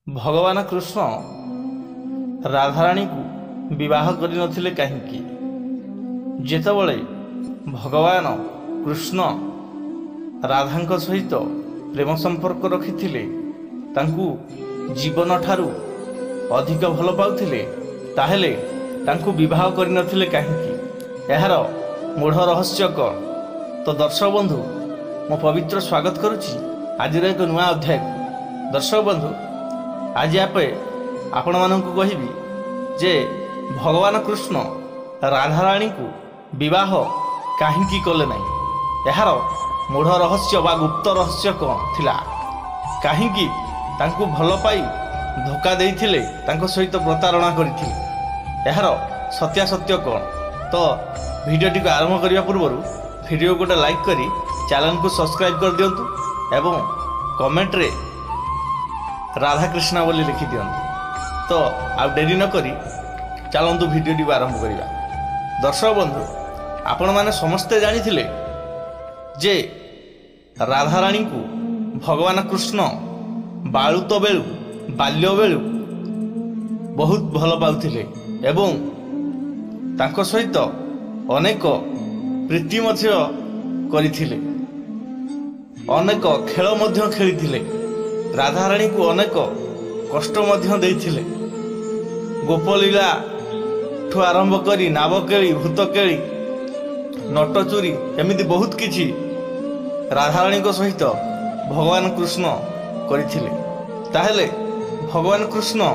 भगवान कृष्ण राधाराणी को विवाह करनथिले काहींकी। जेतबळे भगवान कृष्ण राधांक सहित प्रेम संपर्क रखिथिले, तांकू जीवन ठारू अधिक भल पाउथिले, ताहेले तांकू विवाह करनथिले काहींकी। एहार मूढ़ रहस्य कौन? तो दर्शक बंधु, मो पवित्र स्वागत करुछि आज एक नुआ अध्याय। दर्शक बंधु, आज आपण मानकु कहिबी जे भगवान कृष्ण राधाराणी को विवाह काहींकी कले नहीं। एहार मूढ़ रहस्य बा गुप्त रहस्य कौन थिला? काहींकी तांकू भल पाई धोखा देइथिले, तांको सहित प्रतारणा करिथिले? एहार सत्यासत्य कौन? तो वीडियोटी को आरंभ करने पूर्व वीडियो गोटे लाइक करी चैनल को सब्सक्राइब कर दिंतु एवं कमेंट रे राधा कृष्णा बोली लिखि दिंतु। तो आ डेरी न करी चलतु वीडियोटी को आरंभ करवा। दर्शक बंधु, आपण माने समस्ते जानिथिले जे राधाराणी को भगवान कृष्ण बालुत बेलू बाल्य बेलू बहुत भल पाउथिले एवं तांको सहित अनेक प्रीति मध्य करिथिले, अनेक खेल मध्य खेलिथिले। राधाराणी को अनेक कष्ट मध्य देइथिले। गोपलीला ठू आरंभ करी नावकेली, भूतकेली, नटचूरी एमिति बहुत किछि राधाराणी को सहित भगवान कृष्ण करिथिले। ताहेले भगवान कृष्ण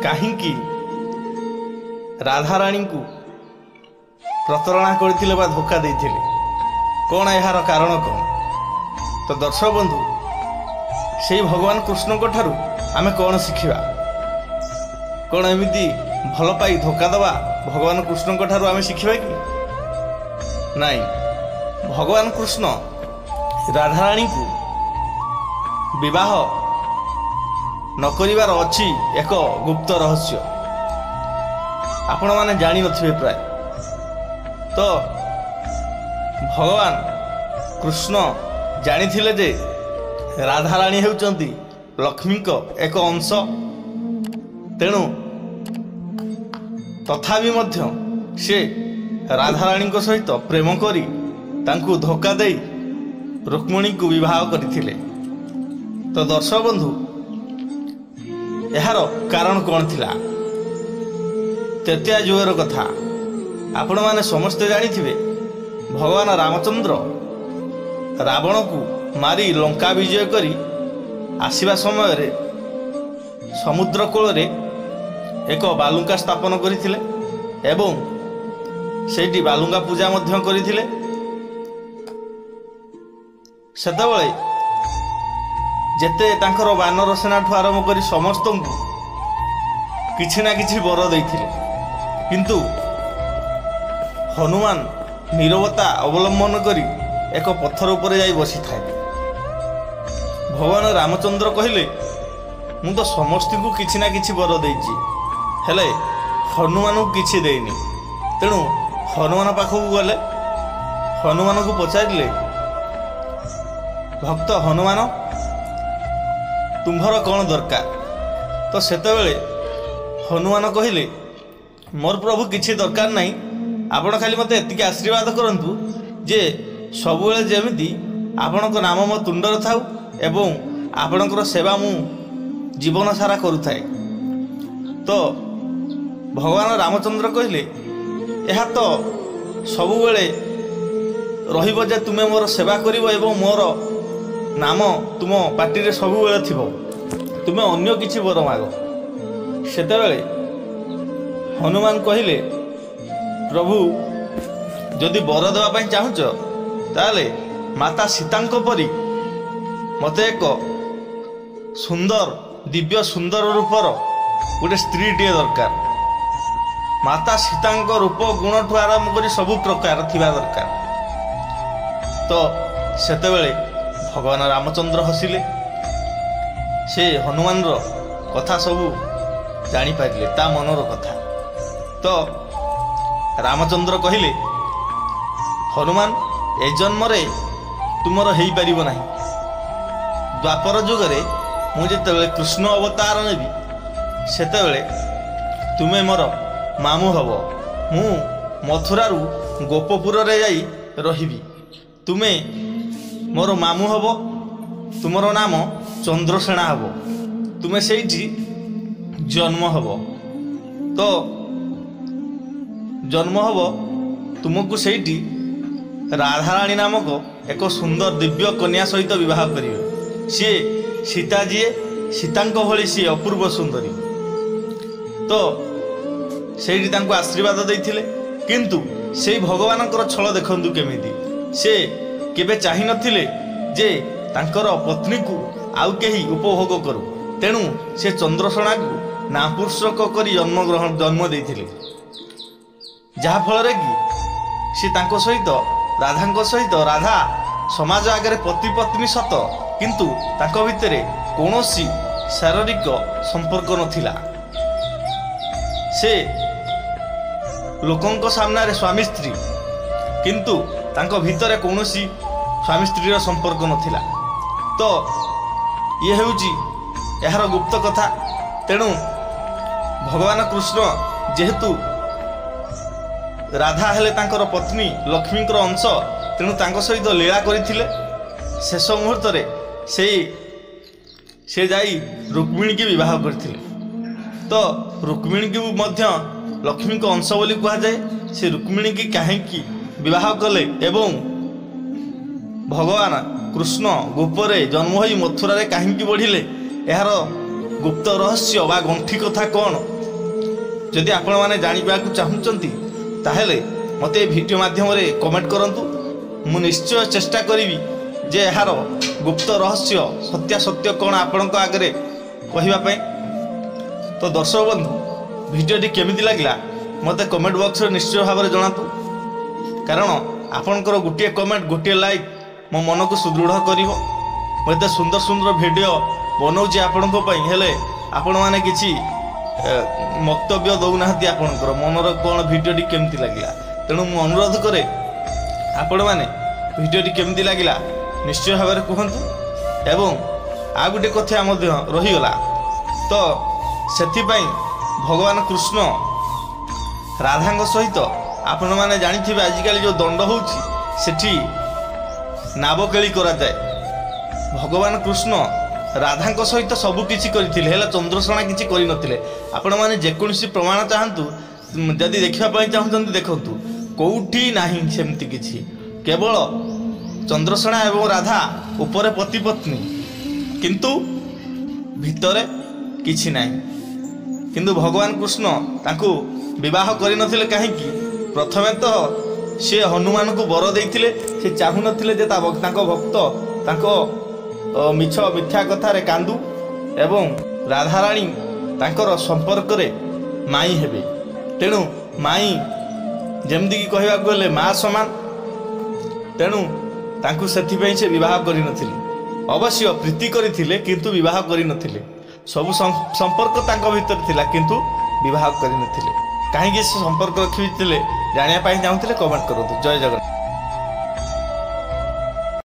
काहींकी राधाराणी को प्रतारणा करथिले बा धोखा देइथिले? कौन यार कारण कौन? तो दर्शक बंधु, से भगवान कृष्ण को ठारू आमे कौन शिखिबा? कौन एमिति भल पाई धोखा दवा भगवान कृष्ण को ठारू आमे शिखिबा कि नहीं? भगवान कृष्ण राधाराणी को विवाह न करिवार अछि एक गुप्त रहस्य। आपण माने जानि नथिबे प्राय। तो भगवान कृष्ण जानिथिले जे राधाराणी हेउचंती लक्ष्मी को एक अंश, तेणु तथापि मध्य से राधाराणी को सहित प्रेम करी तांकू धोखा दे रुक्मिणी को विवाह करथिले। तो दर्शक बंधु, यार कारण कौन थिला? तेतिया जुगर कथा आपण माने समस्ते जानिथिबे। भगवान रामचंद्र रावण को मारी लंका विजय करी आसीबा समय रे समुद्र कूल रे एक बालुका स्थापन करथिले एवं सेठी बालुका पूजा मध्य करथिले। सेतबळे जेते तांकर वानर सेना ठू आरंभ करी समस्त किछि ना किछि वर देइथिले, किंतु हनुमान नीरवता अवलंबन करी एक पत्थर उपरे जाई बसी थाए। भगवान रामचंद्र कहिले, मु तो समस्त को किछि ना किछि वर देइछि, हेले हनुमान को किछि देइनि। तेणु हनुमान पाखକୁ गले, हनुमान को पचारिले, भक्त हनुमान तुम्भर कौन दरकार? तो सेतेबेले हनुमान कहिले, मोर प्रभु किछि दरकार नहीं, आपण खाली मते एतिके आशीर्वाद करंतु जे सबुले जेमिति आपणक नाम मो तुंडर थाउ एवं आपणकर सेवा मु जीवन सारा करूथाए। तो भगवान रामचंद्र कहिले, एहा तो सबुले रहिबो जे तुमे मोर सेवा करिवो एवं मोर नाम तुम पार्टी रे सबुले थिबो, तुमे अन्य किछि वर मागो। सेतेबेले हनुमान कहिले, प्रभु जदि वर देवा पाई चाहुच ताले माता सीतांक परी मते एक सुंदर दिव्य सुंदर रूपर गोटे स्त्री टे दरकार। माता सीतांक रूप गुण ठू आरंभ करी सबु प्रकार थिबा दरकार। तो सेतेबेले भगवान रामचंद्र हसिले। से हनुमान रो कथा सबु जानी पारिले, ता मनर कथा। तो रामचंद्र कहिले, हनुमान ए जन्म रे तुमर हेई पारिबो नाही। द्वापर जुगरे ମୁଁ ଯେତେବେଳେ କୃଷ୍ଣ ଅବତାର ନେବି ସେତେବେଳେ ତୁମେ ମୋର ମାମୁଁ ହେବ। ମୁଁ ମଥୁରାରୁ ଗୋପପୁରରେ ଯାଇ ରହିବି। ତୁମେ ମୋର ମାମୁଁ ହେବ। ତୁମର ନାମ ଚନ୍ଦ୍ରସେନା ହେବ। ତୁମେ ସେଇଠି ଜନ୍ମ ହେବ। ତ ଜନ୍ମ ହେବ ତୁମକୁ ସେଇଠି ରାଧାରାଣୀ ନାମକ ଏକ ସୁନ୍ଦର ଦିବ୍ୟ କନ୍ୟା ସହିତ ବିବାହ କରିବେ। ସିଏ ସୀତା ଯିଏ ସୀତାଙ୍କ ଭଳି ସିଏ ଅପୂର୍ବ ସୁନ୍ଦରୀ। ତ ସେଇଠି ତାଙ୍କୁ ଆଶୀର୍ବାଦ ଦେଇଥିଲେ। କିନ୍ତୁ ସେଇ ଭଗବାନଙ୍କର ଛଳ ଦେଖନ୍ତୁ କେମିତି। ସେ କେବେ ଚାହିଁନଥିଲେ ଯେ ତାଙ୍କର ପତ୍ନୀକୁ ଆଉ କେହି ଉପଭୋଗ କରୁ। ତେଣୁ ସେ ଚନ୍ଦ୍ରସେନାକୁ ନାପୁରୁଷକ କରି ଜନ୍ମ ଦେଇଥିଲେ। ଯାହାଫଳରେ କି ସେ ତାଙ୍କ ସହିତ ରାଧାଙ୍କ ସହିତ ରାଧା ସମାଜ ଆଗରେ ପତି ପତ୍ନୀ ସତ, କିନ୍ତୁ ତାଙ୍କ ଭିତରେ କୌଣସି ଶାରୀରିକ ସମ୍ପର୍କ ନଥିଲା। ସେ ଲୋକଙ୍କ ସାମ୍ନାରେ ସ୍ୱାମୀ ସ୍ତ୍ରୀ, କିନ୍ତୁ ତାଙ୍କ ଭିତରେ କୌଣସି ସ୍ୱାମୀ ସ୍ତ୍ରୀର ସମ୍ପର୍କ ନଥିଲା। ତ ଇଏ ହେଉଛି ଏହାର ଗୁପ୍ତ କଥା। ତେଣୁ ଭଗବାନ କୃଷ୍ଣ ଯେହେତୁ ରାଧା ହେଲେ ତାଙ୍କର ପତ୍ନୀ ଲକ୍ଷ୍ମୀଙ୍କର ଅଂଶ, ତେଣୁ ତାଙ୍କ ସହିତ ଲୀଳା କରିଥିଲେ। ଶେଷ ମୁହୂର୍ତ୍ତରେ ସେ ଯାଇ ରୁକ୍ମିଣୀକି ବିବାହ କରିଥିଲେ। ତ ରୁକ୍ମିଣୀକୁ ମଧ୍ୟ ଲକ୍ଷ୍ମୀଙ୍କ ଅଂଶ ବୋଲି କୁହାଯାଏ। ସେ ରୁକ୍ମିଣୀକି କାହିଁକି ବିବାହ କଲେ ଏବଂ ଭଗବାନ କୃଷ୍ଣ ଗୋପରେ ଜନ୍ମ ହୋଇ ମଥୁରାରେ କାହିଁକି ବଢ଼ିଲେ, ଏହାର ଗୁପ୍ତ ରହସ୍ୟ ବା ଗଣ୍ଠି କଥା କ'ଣ, ଯଦି ଆପଣମାନେ ଜାଣିବାକୁ ଚାହୁଁଛନ୍ତି ତାହେଲେ ମୋତେ ଏ ଭିଡ଼ିଓ ମାଧ୍ୟମରେ କମେଣ୍ଟ କରନ୍ତୁ। ମୁଁ ନିଶ୍ଚୟ ଚେଷ୍ଟା କରିବି ଯେ ଏହାର ଗୁପ୍ତ ରହସ୍ୟ ସତ୍ୟାସତ୍ୟ କ'ଣ ଆପଣଙ୍କ ଆଗରେ କହିବା ପାଇଁ। ତ ଦର୍ଶକ ବନ୍ଧୁ, ଭିଡ଼ିଓଟି କେମିତି ଲାଗିଲା ମୋତେ କମେଣ୍ଟ ବକ୍ସରେ ନିଶ୍ଚୟ ଭାବରେ ଜଣାନ୍ତୁ। କାରଣ ଆପଣଙ୍କର ଗୋଟିଏ କମେଣ୍ଟ, ଗୋଟିଏ ଲାଇକ୍ ମୋ ମନକୁ ସୁଦୃଢ଼ କରିବ। ମୁଁ ଏତେ ସୁନ୍ଦର ସୁନ୍ଦର ଭିଡ଼ିଓ ବନାଉଛି ଆପଣଙ୍କ ପାଇଁ, ହେଲେ ଆପଣମାନେ କିଛି ମନ୍ତବ୍ୟ ଦେଉନାହାନ୍ତି ଆପଣଙ୍କର ମନର କ'ଣ ଭିଡ଼ିଓଟି କେମିତି ଲାଗିଲା। ତେଣୁ ମୁଁ ଅନୁରୋଧ କରେ ଆପଣମାନେ ଭିଡ଼ିଓଟି କେମିତି ଲାଗିଲା ନିଶ୍ଚୟ ଭାବରେ କୁହନ୍ତୁ। ଏବଂ ଆଉ ଗୋଟେ କଥା ମଧ୍ୟ ରହିଗଲା, ତ ସେଥିପାଇଁ ଭଗବାନ କୃଷ୍ଣ ରାଧାଙ୍କ ସହିତ ଆପଣମାନେ ଜାଣିଥିବେ ଆଜିକାଲି ଯେଉଁ ଦଣ୍ଡ ହେଉଛି ସେଠି ନାବକେଳି କରାଯାଏ। ଭଗବାନ କୃଷ୍ଣ ରାଧାଙ୍କ ସହିତ ସବୁ କିଛି କରିଥିଲେ, ହେଲେ ଚନ୍ଦ୍ରସେନା କିଛି କରିନଥିଲେ। ଆପଣମାନେ ଯେକୌଣସି ପ୍ରମାଣ ଚାହାନ୍ତୁ, ଯଦି ଦେଖିବା ପାଇଁ ଚାହୁଁଛନ୍ତି ଦେଖନ୍ତୁ, କେଉଁଠି ନାହିଁ ସେମିତି କିଛି। କେବଳ ଚନ୍ଦ୍ରସେନା ଏବଂ ରାଧା ଉପରେ ପତି ପତ୍ନୀ, କିନ୍ତୁ ଭିତରେ କିଛି ନାହିଁ। କିନ୍ତୁ ଭଗବାନ କୃଷ୍ଣ ତାଙ୍କୁ ବିବାହ କରିନଥିଲେ କାହିଁକି? ପ୍ରଥମେ ତ ସେ ହନୁମାନଙ୍କୁ ବର ଦେଇଥିଲେ। ସେ ଚାହୁଁନଥିଲେ ଯେ ତାଙ୍କ ଭକ୍ତ ତାଙ୍କ ମିଥ୍ୟା କଥାରେ କାନ୍ଦୁ ଏବଂ ରାଧାରାଣୀ ତାଙ୍କର ସମ୍ପର୍କରେ ମାଇଁ ହେବେ। ତେଣୁ ମାଇଁ ଯେମିତିକି କହିବାକୁ ଗଲେ ମା ସମାନ। ତେଣୁ ତାଙ୍କୁ ସେଥିପାଇଁ ସେ ବିବାହ କରିନଥିଲେ। ଅବଶ୍ୟ ପ୍ରୀତି କରିଥିଲେ କିନ୍ତୁ ବିବାହ କରିନଥିଲେ। ସବୁ ସମ୍ପର୍କ ତାଙ୍କ ଭିତରେ ଥିଲା କିନ୍ତୁ ବିବାହ କରିନଥିଲେ। କାହିଁକି ସେ ସମ୍ପର୍କ ରଖିଥିଲେ ଜାଣିବା ପାଇଁ ଚାହୁଁଥିଲେ କମେଣ୍ଟ କରନ୍ତୁ। ଜୟ ଜଗନ୍ନାଥ।